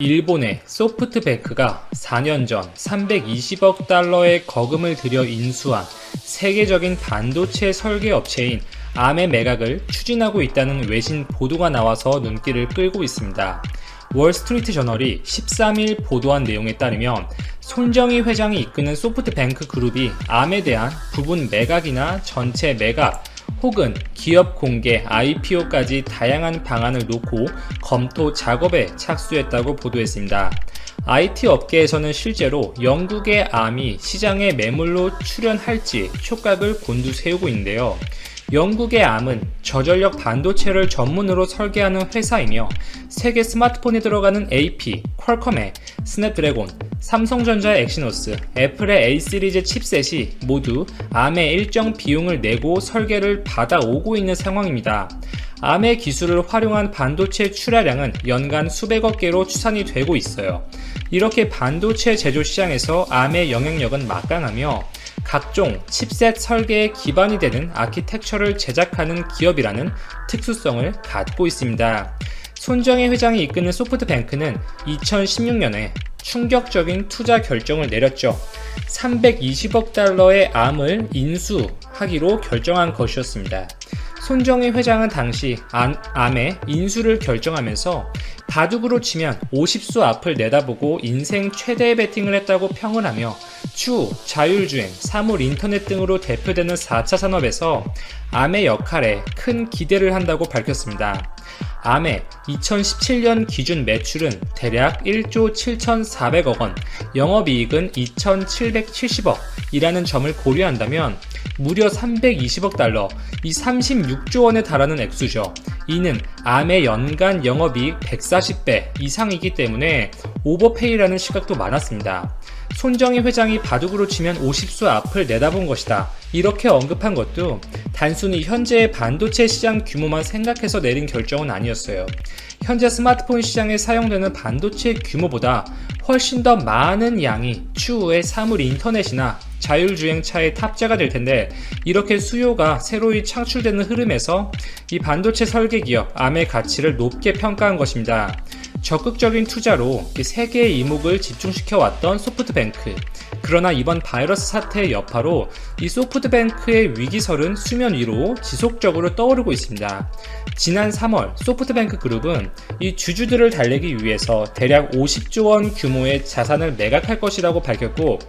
일본의 소프트뱅크가 4년 전 320억 달러의 거금을 들여 인수한 세계적인 반도체 설계 업체인 Arm의 매각을 추진하고 있다는 외신 보도가 나와서 눈길을 끌고 있습니다. 월스트리트 저널이 13일 보도한 내용에 따르면 손정희 회장이 이끄는 소프트뱅크 그룹이 Arm에 대한 부분 매각이나 전체 매각 혹은 기업 공개, IPO까지 다양한 방안을 놓고 검토 작업에 착수했다고 보도했습니다. IT 업계에서는 실제로 영국의 Arm이 시장에 매물로 출연할지 촉각을 곤두세우고 있는데요. 영국의 Arm은 저전력 반도체를 전문으로 설계하는 회사이며 세계 스마트폰에 들어가는 AP, 퀄컴의 스냅드래곤, 삼성전자의 엑시노스, 애플의 A 시리즈 칩셋이 모두 Arm에 일정 비용을 내고 설계를 받아오고 있는 상황입니다. Arm의 기술을 활용한 반도체 출하량은 연간 수백억 개로 추산이 되고 있어요. 이렇게 반도체 제조 시장에서 Arm의 영향력은 막강하며 각종 칩셋 설계의 기반이 되는 아키텍처를 제작하는 기업이라는 특수성을 갖고 있습니다. 손정희 회장이 이끄는 소프트뱅크는 2016년에 충격적인 투자 결정을 내렸죠. 320억 달러의 Arm을 인수하기로 결정한 것이었습니다. 손정희 회장은 당시 Arm의 인수를 결정하면서 바둑으로 치면 50수 앞을 내다보고 인생 최대의 배팅을 했다고 평을 하며 추후 자율주행, 사물 인터넷 등으로 대표되는 4차 산업에서 Arm의 역할에 큰 기대를 한다고 밝혔습니다. Arm의 2017년 기준 매출은 대략 1조 7,400억 원, 영업이익은 2,770억이라는 점을 고려한다면 무려 320억 달러, 이 36조 원에 달하는 액수죠. 이는 Arm의 연간 영업이익 140배 이상이기 때문에 오버페이라는 시각도 많았습니다. 손정희 회장이 바둑으로 치면 50수 앞을 내다본 것이다. 이렇게 언급한 것도 단순히 현재의 반도체 시장 규모만 생각해서 내린 결정은 아니었어요. 현재 스마트폰 시장에 사용되는 반도체 규모보다 훨씬 더 많은 양이 추후에 사물 인터넷이나 자율주행차의 탑재가 될 텐데, 이렇게 수요가 새로이 창출되는 흐름에서 이 반도체 설계 기업 Arm의 가치를 높게 평가한 것입니다. 적극적인 투자로 세계의 이목을 집중시켜왔던 소프트뱅크. 그러나 이번 바이러스 사태의 여파로 이 소프트뱅크의 위기설은 수면 위로 지속적으로 떠오르고 있습니다. 지난 3월 소프트뱅크 그룹은 이 주주들을 달래기 위해서 대략 50조 원 규모의 자산을 매각할 것이라고 밝혔고,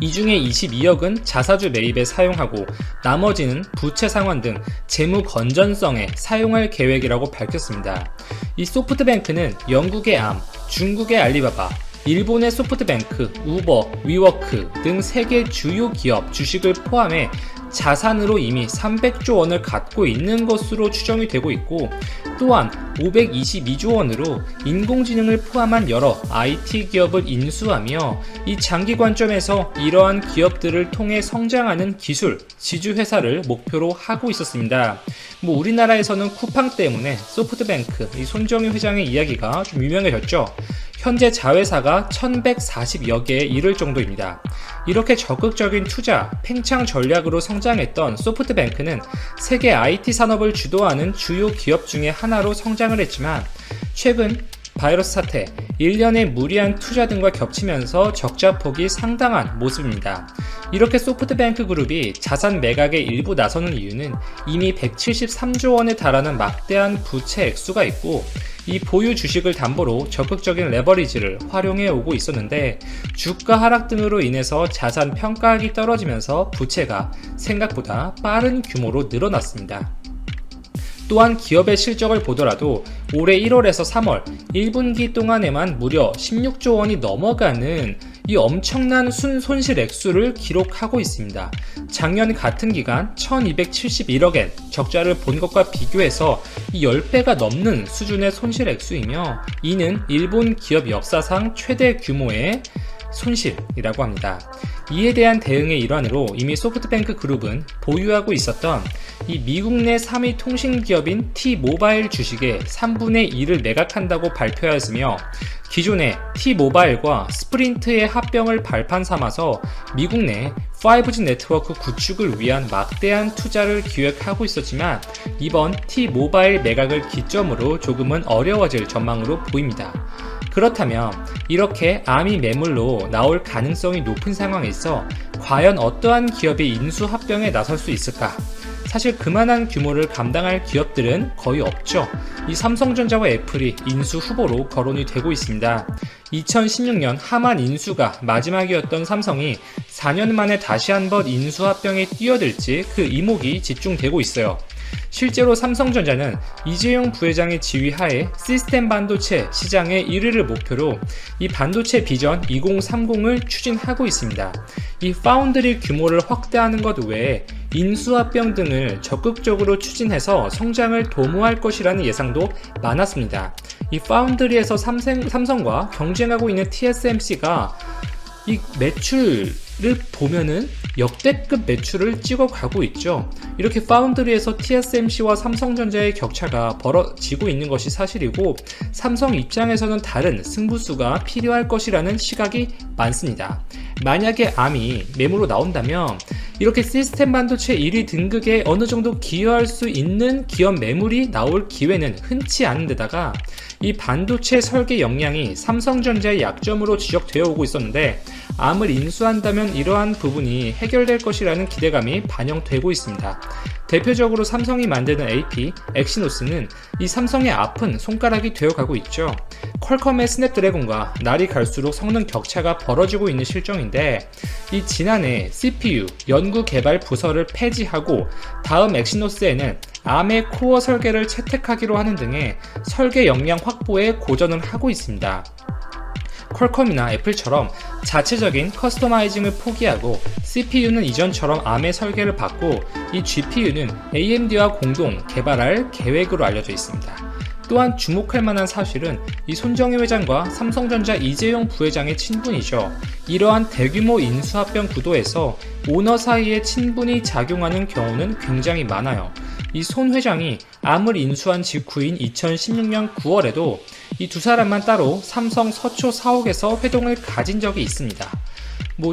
이 중에 22억은 자사주 매입에 사용하고 나머지는 부채 상환 등 재무 건전성에 사용할 계획이라고 밝혔습니다. 이 소프트뱅크는 영국의 Arm, 중국의 알리바바, 일본의 소프트뱅크, 우버, 위워크 등 세계 주요 기업 주식을 포함해 자산으로 이미 300조 원을 갖고 있는 것으로 추정이 되고 있고, 또한 522조 원으로 인공지능을 포함한 여러 IT 기업을 인수하며 이 장기 관점에서 이러한 기업들을 통해 성장하는 기술, 지주회사를 목표로 하고 있었습니다. 우리나라에서는 쿠팡 때문에 소프트뱅크, 이 손정희 회장의 이야기가 좀 유명해졌죠. 현재 자회사가 1140여 개에 이를 정도입니다. 이렇게 적극적인 투자, 팽창 전략으로 성장했던 소프트뱅크는 세계 IT 산업을 주도하는 주요 기업 중에 하나로 성장을 했지만, 최근 바이러스 사태, 일련의 무리한 투자 등과 겹치면서 적자폭이 상당한 모습입니다. 이렇게 소프트뱅크 그룹이 자산 매각에 일부 나서는 이유는 이미 173조 원에 달하는 막대한 부채 액수가 있고, 이 보유 주식을 담보로 적극적인 레버리지를 활용해 오고 있었는데, 주가 하락 등으로 인해서 자산 평가액이 떨어지면서 부채가 생각보다 빠른 규모로 늘어났습니다. 또한 기업의 실적을 보더라도 올해 1월에서 3월 1분기 동안에만 무려 16조 원이 넘어가는 이 엄청난 손실 액수를 기록하고 있습니다. 작년 같은 기간 1271억엔 적자를 본 것과 비교해서 이 10배가 넘는 수준의 손실 액수이며, 이는 일본 기업 역사상 최대 규모의 손실이라고 합니다. 이에 대한 대응의 일환으로 이미 소프트뱅크 그룹은 보유하고 있었던 이 미국 내 3위 통신기업인 T-모바일 주식의 3분의 1을 매각한다고 발표하였으며, 기존의 T-모바일과 스프린트의 합병을 발판 삼아서 미국 내 5G 네트워크 구축을 위한 막대한 투자를 기획하고 있었지만, 이번 T-모바일 매각을 기점으로 조금은 어려워질 전망으로 보입니다. 그렇다면 이렇게 암이 매물로 나올 가능성이 높은 상황에서 과연 어떠한 기업이 인수합병에 나설 수 있을까? 사실 그만한 규모를 감당할 기업들은 거의 없죠. 이 삼성전자와 애플이 인수 후보로 거론이 되고 있습니다. 2016년 하만 인수가 마지막이었던 삼성이 4년 만에 다시 한번 인수합병에 뛰어들지 그 이목이 집중되고 있어요. 실제로 삼성전자는 이재용 부회장의 지휘하에 시스템 반도체 시장의 1위를 목표로 이 반도체 비전 2030을 추진하고 있습니다. 이 파운드리 규모를 확대하는 것 외에 인수합병 등을 적극적으로 추진해서 성장을 도모할 것이라는 예상도 많았습니다. 이 파운드리에서 삼성과 경쟁하고 있는 TSMC가 이 매출을 보면은 역대급 매출을 찍어가고 있죠. 이렇게 파운드리에서 TSMC와 삼성전자의 격차가 벌어지고 있는 것이 사실이고, 삼성 입장에서는 다른 승부수가 필요할 것이라는 시각이 많습니다. 만약에 암이 매물로 나온다면 이렇게 시스템 반도체 1위 등극에 어느 정도 기여할 수 있는 기업 매물이 나올 기회는 흔치 않은 데다가 이 반도체 설계 역량이 삼성전자의 약점으로 지적되어 오고 있었는데, 암을 인수한다면 이러한 부분이 해결될 것이라는 기대감이 반영되고 있습니다. 대표적으로 삼성이 만드는 AP, 엑시노스는 이 삼성의 아픈 손가락이 되어가고 있죠. 퀄컴의 스냅드래곤과 날이 갈수록 성능 격차가 벌어지고 있는 실정인데, 이 지난해 CPU 연구 개발 부서를 폐지하고 다음 엑시노스에는 암의 코어 설계를 채택하기로 하는 등의 설계 역량 확보에 고전을 하고 있습니다. 퀄컴이나 애플처럼 자체적인 커스터마이징을 포기하고 CPU는 이전처럼 암의 설계를 받고 이 GPU는 AMD와 공동 개발할 계획으로 알려져 있습니다. 또한 주목할 만한 사실은 이 손정희 회장과 삼성전자 이재용 부회장의 친분이죠. 이러한 대규모 인수합병 구도에서 오너 사이에 친분이 작용하는 경우는 굉장히 많아요. 이 손 회장이 암을 인수한 직후인 2016년 9월에도 이 두 사람만 따로 삼성 서초 사옥에서 회동을 가진 적이 있습니다.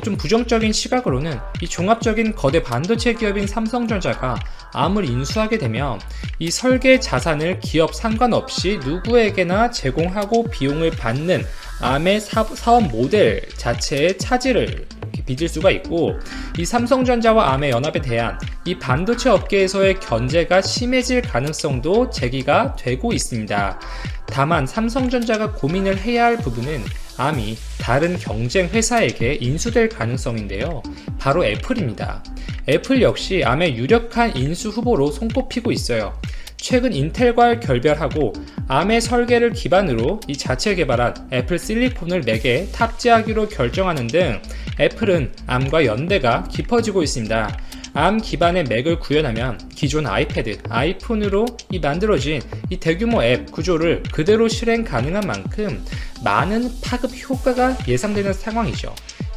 좀 부정적인 시각으로는 이 종합적인 거대 반도체 기업인 삼성전자가 암을 인수하게 되면 이 설계 자산을 기업 상관없이 누구에게나 제공하고 비용을 받는 암의 사업 모델 자체의 차질을 빚을 수가 있고, 이 삼성전자와 암의 연합에 대한 이 반도체 업계에서의 견제가 심해질 가능성도 제기가 되고 있습니다. 다만 삼성전자가 고민을 해야 할 부분은 암이 다른 경쟁 회사에게 인수될 가능성인데요. 바로 애플입니다. 애플 역시 암의 유력한 인수 후보로 손꼽히고 있어요. 최근 인텔과 결별하고 암의 설계를 기반으로 이 자체 개발한 애플 실리콘을 맥에 탑재하기로 결정하는 등 애플은 암과 연대가 깊어지고 있습니다. 암 기반의 맥을 구현하면 기존 아이패드, 아이폰으로 만들어진 이 대규모 앱 구조를 그대로 실행 가능한 만큼 많은 파급 효과가 예상되는 상황이죠.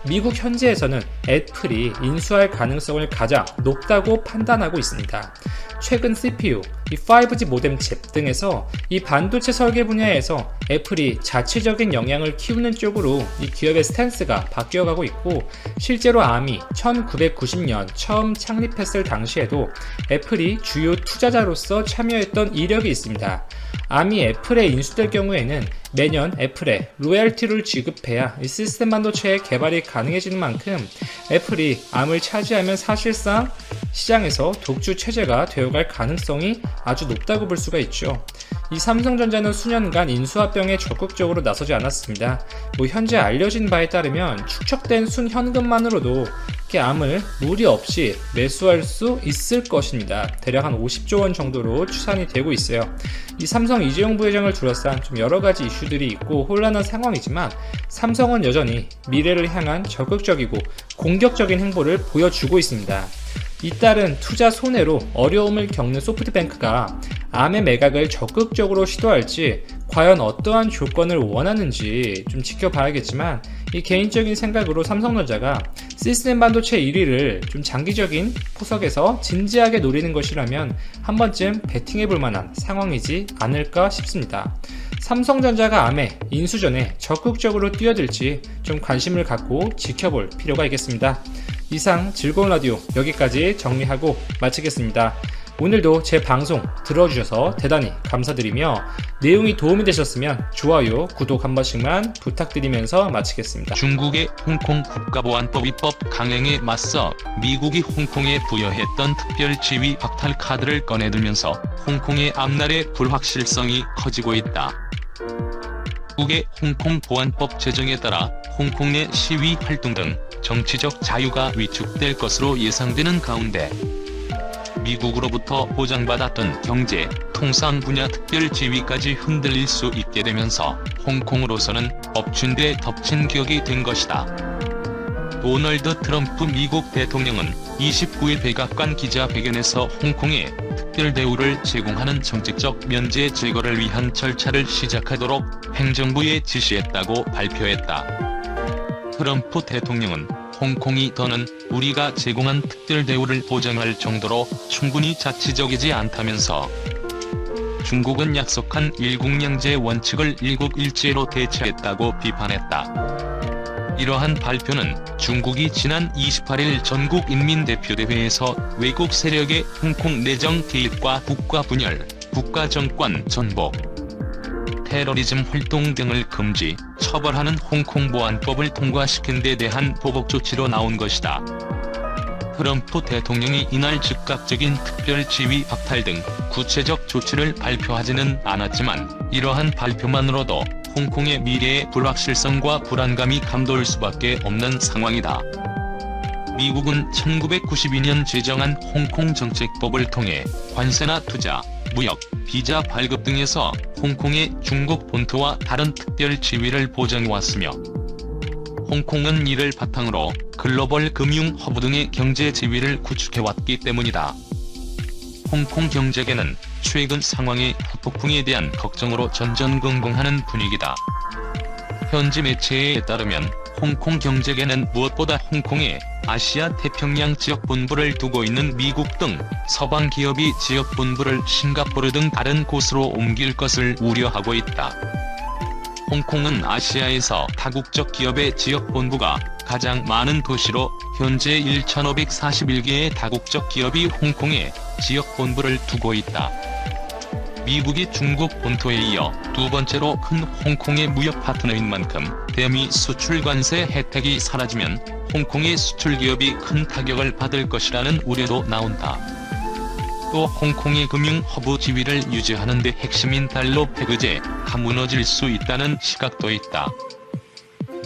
미국 현지에서는 애플이 인수할 가능성을 가장 높다고 판단하고 있습니다. 최근 CPU, 이 5G 모뎀 칩 등에서 이 반도체 설계 분야에서 애플이 자체적인 역량을 키우는 쪽으로 이 기업의 스탠스가 바뀌어가고 있고, 실제로 암이 1990년 처음 창립했을 당시에도 애플이 주요 투자자로서 참여했던 이력이 있습니다. 암이 애플에 인수될 경우에는 매년 애플에 로열티를 지급해야 이 시스템 반도체의 개발이 가능해지는 만큼 애플이 암을 차지하면 사실상 시장에서 독주 체제가 되어갈 가능성이 아주 높다고 볼 수가 있죠. 이 삼성전자는 수년간 인수합병에 적극적으로 나서지 않았습니다. 현재 알려진 바에 따르면 축적된 순현금만으로도 암을 무리 없이 매수할 수 있을 것입니다. 대략 한 50조 원 정도로 추산이 되고 있어요. 이 삼성 이재용 부회장을 둘러싼 좀 여러 가지 이슈들이 있고 혼란한 상황이지만, 삼성은 여전히 미래를 향한 적극적이고 공격적인 행보를 보여주고 있습니다. 잇따른 투자 손해로 어려움을 겪는 소프트뱅크가 암의 매각을 적극적으로 시도할지, 과연 어떠한 조건을 원하는지 좀 지켜봐야겠지만, 이 개인적인 생각으로 삼성전자가 시스템 반도체 1위를 좀 장기적인 포석에서 진지하게 노리는 것이라면 한 번쯤 베팅해볼 만한 상황이지 않을까 싶습니다. 삼성전자가 암의 인수전에 적극적으로 뛰어들지 좀 관심을 갖고 지켜볼 필요가 있겠습니다. 이상 즐거운 라디오 여기까지 정리하고 마치겠습니다. 오늘도 제 방송 들어주셔서 대단히 감사드리며 내용이 도움이 되셨으면 좋아요, 구독 한 번씩만 부탁드리면서 마치겠습니다. 중국의 홍콩 국가보안법 위법 강행에 맞서 미국이 홍콩에 부여했던 특별지위 박탈 카드를 꺼내들면서 홍콩의 앞날의 불확실성이 커지고 있다. 미국의 홍콩 보안법 제정에 따라 홍콩 내 시위 활동 등 정치적 자유가 위축될 것으로 예상되는 가운데 미국으로부터 보장받았던 경제, 통상 분야 특별지위까지 흔들릴 수 있게 되면서 홍콩으로서는 엎친 데 덮친 격이 된 것이다. 도널드 트럼프 미국 대통령은 29일 백악관 기자회견에서 홍콩에 특별대우를 제공하는 정책적 면제 제거를 위한 절차를 시작하도록 행정부에 지시했다고 발표했다. 트럼프 대통령은 홍콩이 더는 우리가 제공한 특별대우를 보장할 정도로 충분히 자치적이지 않다면서 중국은 약속한 일국양제 원칙을 일국일제로 대체했다고 비판했다. 이러한 발표는 중국이 지난 28일 전국인민대표대회에서 외국 세력의 홍콩 내정 개입과 국가 분열, 국가정권 전복, 테러리즘 활동 등을 금지, 처벌하는 홍콩 보안법을 통과시킨 데 대한 보복 조치로 나온 것이다. 트럼프 대통령이 이날 즉각적인 특별지위 박탈 등 구체적 조치를 발표하지는 않았지만 이러한 발표만으로도 홍콩의 미래의 불확실성과 불안감이 감돌 수밖에 없는 상황이다. 미국은 1992년 제정한 홍콩 정책법을 통해 관세나 투자, 무역, 비자 발급 등에서 홍콩의 중국 본토와 다른 특별 지위를 보장해왔으며 홍콩은 이를 바탕으로 글로벌 금융 허브 등의 경제 지위를 구축해왔기 때문이다. 홍콩 경제계는 최근 상황의 후폭풍에 대한 걱정으로 전전긍긍하는 분위기다. 현지 매체에 따르면 홍콩 경제계는 무엇보다 홍콩에 아시아 태평양 지역 본부를 두고 있는 미국 등 서방 기업이 지역 본부를 싱가포르 등 다른 곳으로 옮길 것을 우려하고 있다. 홍콩은 아시아에서 다국적 기업의 지역 본부가 가장 많은 도시로 현재 1,541개의 다국적 기업이 홍콩에 지역 본부를 두고 있다. 미국이 중국 본토에 이어 두 번째로 큰 홍콩의 무역 파트너인 만큼 대미 수출 관세 혜택이 사라지면 홍콩의 수출 기업이 큰 타격을 받을 것이라는 우려도 나온다. 또 홍콩의 금융 허브 지위를 유지하는 데 핵심인 달러 페그제가 무너질 수 있다는 시각도 있다.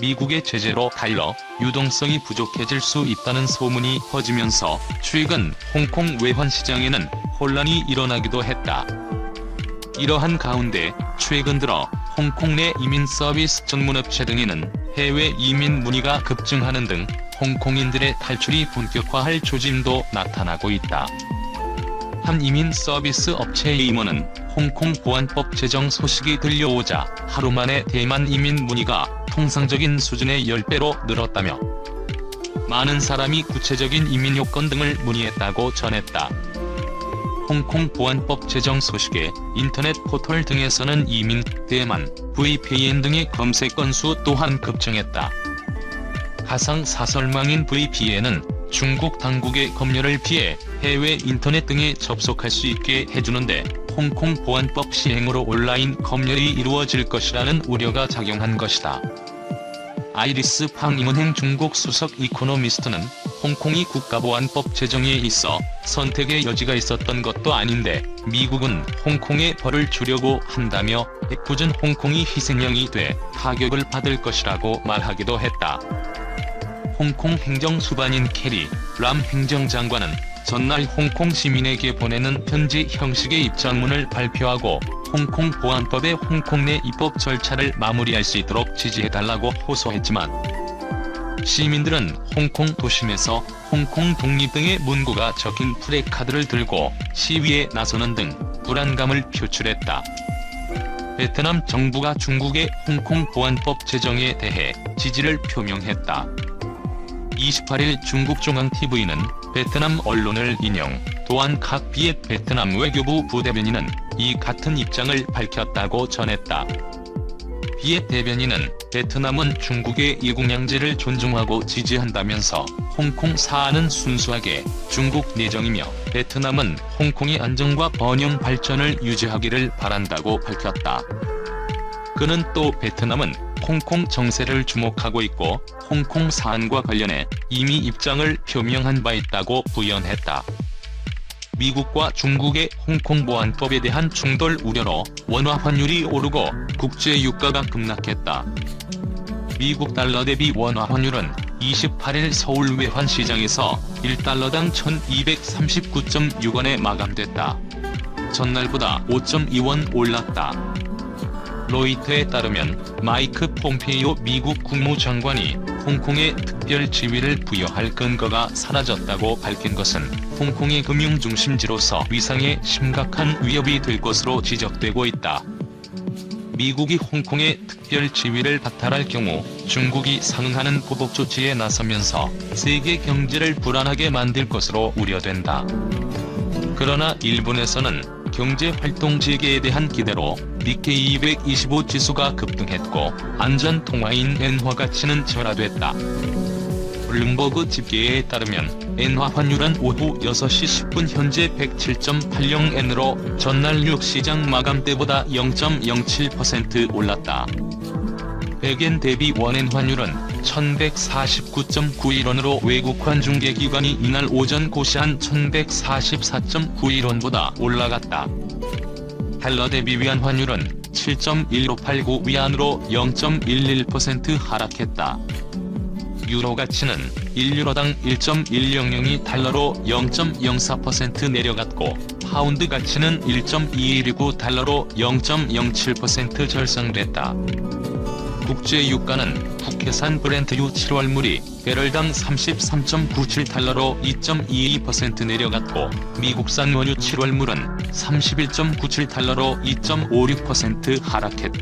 미국의 제재로 달러 유동성이 부족해질 수 있다는 소문이 퍼지면서 최근 홍콩 외환 시장에는 혼란이 일어나기도 했다. 이러한 가운데 최근 들어 홍콩 내 이민 서비스 전문업체 등에는 해외 이민 문의가 급증하는 등 홍콩인들의 탈출이 본격화할 조짐도 나타나고 있다. 한 이민 서비스 업체의 임원은 홍콩 보안법 제정 소식이 들려오자 하루 만에 대만 이민 문의가 통상적인 수준의 10배로 늘었다며 많은 사람이 구체적인 이민 요건 등을 문의했다고 전했다. 홍콩 보안법 제정 소식에 인터넷 포털 등에서는 이민, 대만, VPN 등의 검색 건수 또한 급증했다. 가상 사설망인 VPN은 중국 당국의 검열을 피해 해외 인터넷 등에 접속할 수 있게 해주는데 홍콩 보안법 시행으로 온라인 검열이 이루어질 것이라는 우려가 작용한 것이다. 아이리스 팡 임은행 중국 수석 이코노미스트는 홍콩이 국가보안법 제정에 있어 선택의 여지가 있었던 것도 아닌데 미국은 홍콩에 벌을 주려고 한다며 애꿎은 홍콩이 희생양이 돼 타격을 받을 것이라고 말하기도 했다. 홍콩 행정수반인 캐리 람 행정장관은 전날 홍콩 시민에게 보내는 편지 형식의 입장문을 발표하고 홍콩 보안법의 홍콩 내 입법 절차를 마무리할 수 있도록 지지해달라고 호소했지만 시민들은 홍콩 도심에서 홍콩 독립 등의 문구가 적힌 플래카드를 들고 시위에 나서는 등 불안감을 표출했다. 베트남 정부가 중국의 홍콩 보안법 제정에 대해 지지를 표명했다. 28일 중국중앙TV는 베트남 언론을 인용, 또한 각 비엣 베트남 외교부 부대변인은 이 같은 입장을 밝혔다고 전했다. 이에 대변인은 베트남은 중국의 이국량제를 존중하고 지지한다면서 홍콩 사안은 순수하게 중국 내정이며 베트남은 홍콩의 안정과 번영 발전을 유지하기를 바란다고 밝혔다. 그는 또 베트남은 홍콩 정세를 주목하고 있고 홍콩 사안과 관련해 이미 입장을 표명한 바 있다고 부연했다. 미국과 중국의 홍콩 보안법에 대한 충돌 우려로 원화 환율이 오르고 국제 유가가 급락했다. 미국 달러 대비 원화 환율은 28일 서울 외환시장에서 1달러당 1239.6원에 마감됐다. 전날보다 5.2원 올랐다. 로이터에 따르면 마이크 폼페이오 미국 국무장관이 홍콩에 특별 지위를 부여할 근거가 사라졌다고 밝힌 것은 홍콩의 금융중심지로서 위상에 심각한 위협이 될 것으로 지적되고 있다. 미국이 홍콩의 특별 지위를 박탈할 경우 중국이 상응하는 보복 조치에 나서면서 세계 경제를 불안하게 만들 것으로 우려된다. 그러나 일본에서는 경제활동 재개에 대한 기대로 니케이 225 지수가 급등했고 안전통화인 엔화 가치는 절하됐다. 블룸버그 집계에 따르면 엔화 환율은 오후 6시 10분 현재 107.80엔으로 전날 뉴욕 시장 마감 때보다 0.07% 올랐다. 백엔 대비 원엔 환율은 1149.91원으로 외국환 중개기관이 이날 오전 고시한 1144.91원보다 올라갔다. 달러 대비 위안 환율은 7.1589 위안으로 0.11% 하락했다. 유로 가치는 1유로당 1.100이 달러로 0.04% 내려갔고 파운드 가치는 1.219 달러로 0.07% 절상됐다. 국제 유가는 북해산 브렌트유 7월물이 배럴당 33.97달러로 2.22% 내려갔고 미국산 원유 7월물은 31.97달러로 2.56% 하락했다.